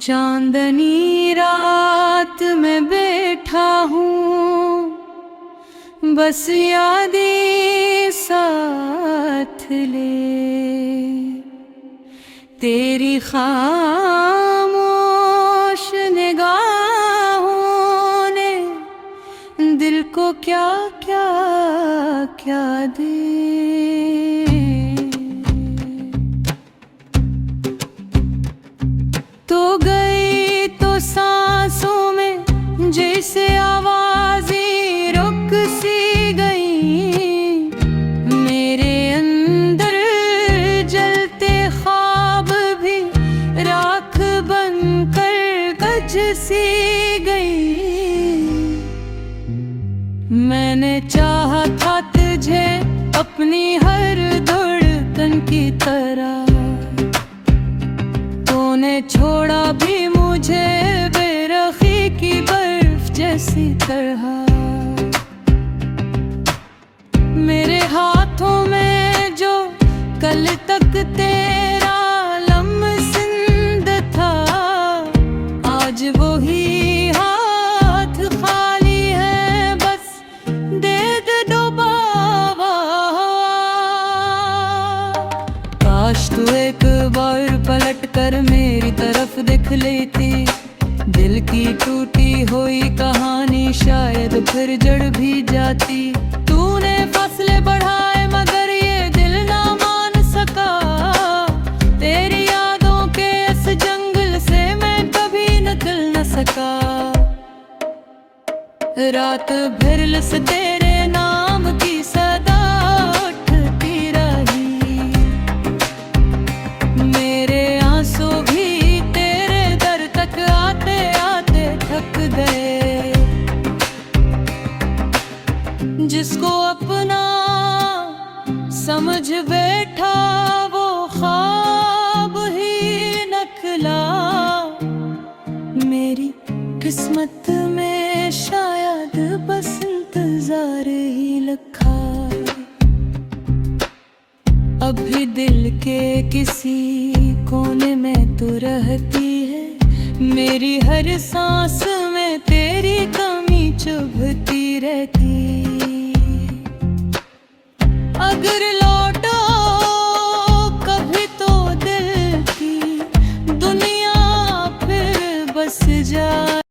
चांदनी रात में बैठा हूँ, बस यादें साथ ले। तेरी खामोश निगाहों ने दिल को क्या क्या क्या दे। तो गई तो सांसों में जैसे आवाज़ें रुक सी गई। मेरे अंदर जलते ख्वाब भी राख बनकर गज सी गई। मैंने चाहा था तुझे अपनी हर धड़कन की तरह, तूने छोड़ा भी मुझे बेरखी की बर्फ जैसी तरह। मेरे हाथों में जो कल तक तेरा लमसिंद था, आज वही हाथ खाली है, बस दे दे डुबावा। काश तू एक बार पलट कर मेरी तरफ देख लेती। दिल की टूटी हुई कहानी शायद फिर जड़ भी जाती। तूने फासले बढ़ाए मगर ये दिल ना मान सका। तेरी यादों के इस जंगल से मैं कभी निकल न सका। रात भर लिस तेरे नाम की सदा उठती रही। मेरे आंसू भी तेरे दर तक आते आते थक गए। जिसको अपना समझ बैठा वो ख्वाब ही नखला। मेरी किस्मत में शायद बस इंतजार ही लिखा। अभी दिल के किसी कोने में तू रहती है। मेरी हर सांस में तेरी कमी चुभती रहती। अगर लौटो कभी तो दिल की दुनिया फिर बस जाए।